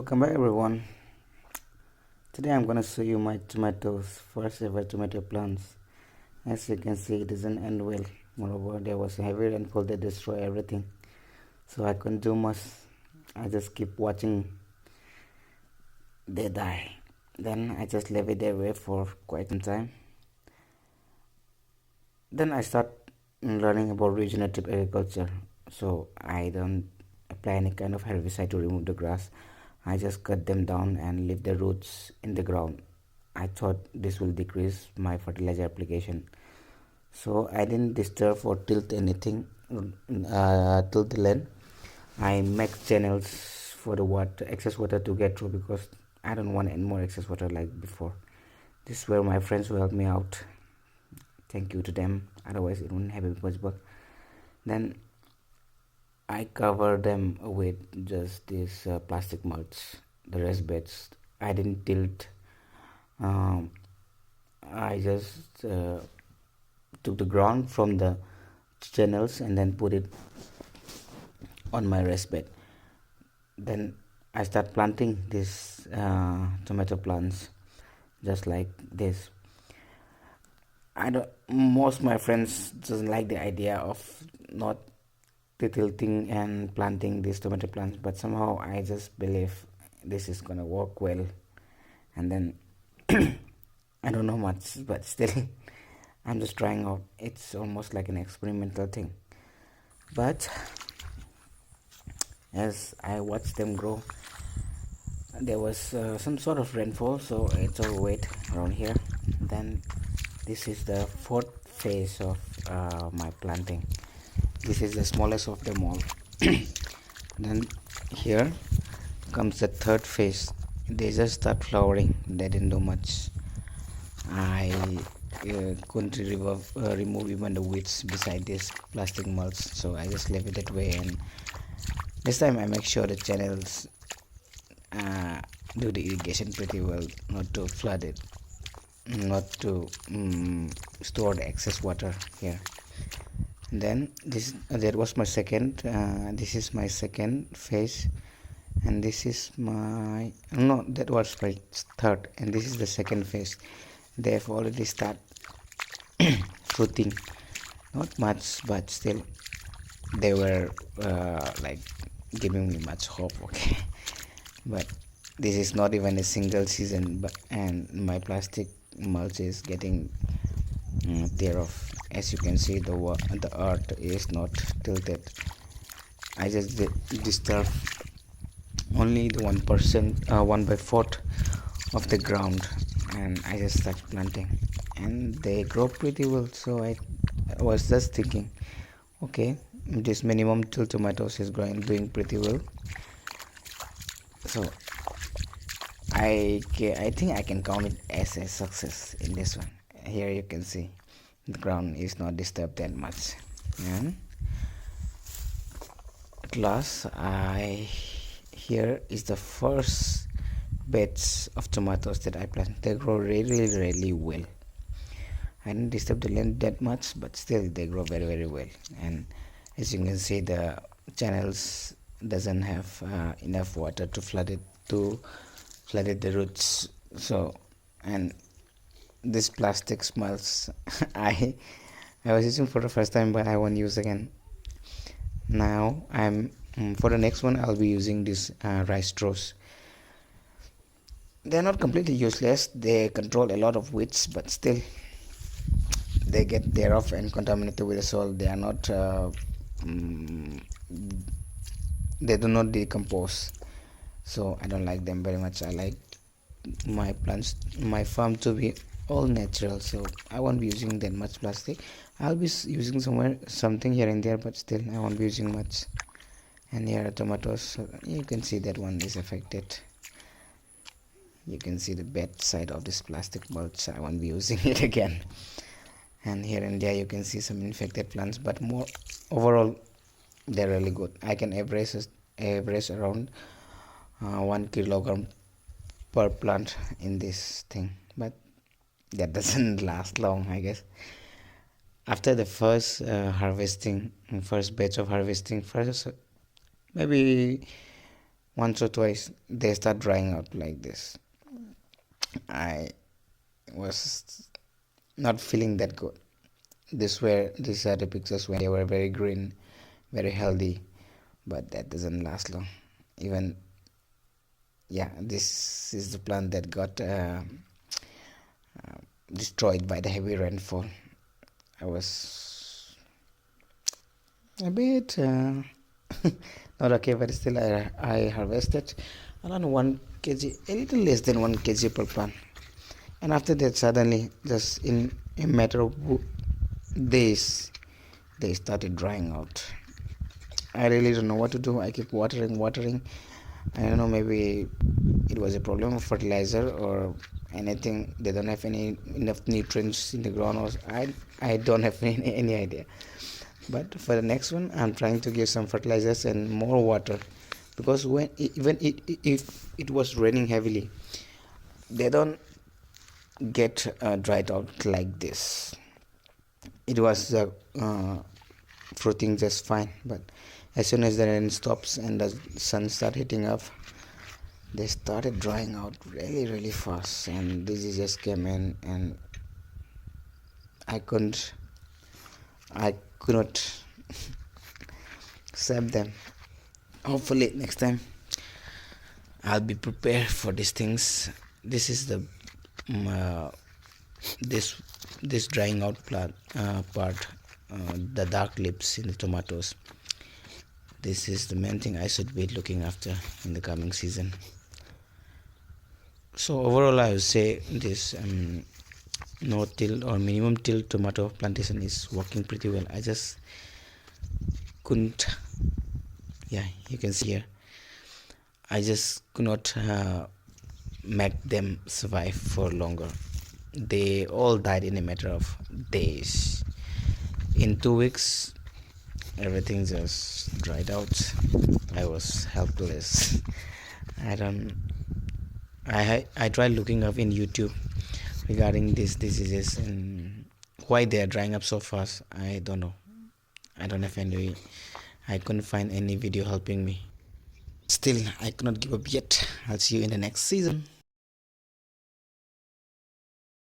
Welcome back everyone. Today I'm gonna show you my tomatoes, first ever tomato plants. As you can see, it doesn't end well. Moreover, there was a heavy rainfall that destroyed everything. So I couldn't do much. I just keep watching they die. Then I just leave it that way for quite some time. Then I start learning about regenerative agriculture. So I don't apply any kind of herbicide to remove the grass. I just cut them down and leave the roots in the ground. I thought this will decrease my fertilizer application. So I didn't disturb or tilt anything, tilt the land. I make channels for the water, excess water to get through because I don't want any more excess water like before. This is where my friends will help me out. Thank you to them. Otherwise, it wouldn't have been possible. Then I cover them with just this plastic mulch, the rest beds. I didn't tilt. Um, I just took the ground from the channels and then put it on my rest bed. Then I start planting these tomato plants just like this. I don't. Most my friends doesn't like the idea of not tilting and planting these tomato plants, but somehow I just believe this is gonna work well. And then I don't know much, but still, I'm just trying out. It's almost like an experimental thing. But as I watched them grow, there was some sort of rainfall, so it's all wet around here. Then this is the fourth phase of my planting. This is the smallest of them all. Then here comes the third phase. They just start flowering. They didn't do much. I couldn't remove even the weeds beside this plastic mulch, so I just leave it that way. And this time I make sure the channels do the irrigation pretty well, not to flood it, not to store the excess water here. Then this that was my second. This is my second phase, and this is my no, that was my third, and this is the second phase. They have already started fruiting, not much, but still they were like giving me much hope. Okay, but this is not even a single season, but and my plastic mulch is getting tear off. As you can see, the earth is not tilted. I just disturb only the 1%, 1/4 of the ground, and I just start planting, and they grow pretty well. So I was just thinking, okay, this minimum till tomatoes is doing pretty well. So I think I can count it as a success in this one. Here you can see the ground is not disturbed that much, and at last here is the first beds of tomatoes that I plant. They grow really well. I didn't disturb the land that much, but still they grow very well. And as you can see, the channels doesn't have enough water to flood it the roots. So, and this plastic smells. I was using for the first time, but I won't use again. Now I'm for the next one I'll be using this rice straws. They're not completely useless. They control a lot of weeds, but still they get thereof and contaminated with the soil. They are not they do not decompose, so I don't like them very much. I like my plants, my farm to be all natural, so I won't be using that much plastic. I'll be using something here and there, but still I won't be using much. And here are tomatoes. So you can see that one is affected. You can see the bad side of this plastic mulch. I won't be using it again. And here and there you can see some infected plants, but more overall they're really good. I can average around 1 kilogram per plant in this thing, but that doesn't last long, I guess. After the first first batch of harvesting, first maybe once or twice they start drying out like this. I was not feeling that good. These are the pictures when they were very green, very healthy, but that doesn't last long. Even yeah, this is the plant that got destroyed by the heavy rainfall. I was a bit not okay, but still I harvested around 1 kg, a little less than 1 kg per plant. And after that, suddenly, just in a matter of days, they started drying out. I really don't know what to do. I keep watering. I don't know, maybe it was a problem of fertilizer or anything. They don't have any enough nutrients in the ground, or I don't have any idea. But for the next one, I'm trying to give some fertilizers and more water, because if it was raining heavily, they don't get dried out like this. It was fruiting just fine, but as soon as the rain stops and the sun start hitting up, they started drying out really fast, and disease just came in, and I couldn't I could not save them. Hopefully next time I'll be prepared for these things. This is the uh, this this drying out part, the dark lips in the tomatoes. This is the main thing I should be looking after in the coming season. So overall, I would say this no till or minimum till tomato plantation is working pretty well. I just couldn't, yeah, you can see here, I just could not make them survive for longer. They all died in a matter of days. In 2 weeks, everything just dried out. I was helpless. I don't. I tried looking up in YouTube regarding these diseases and why they are drying up so fast. I don't know. I don't have any. I couldn't find any video helping me. Still, I cannot give up yet. I'll see you in the next season.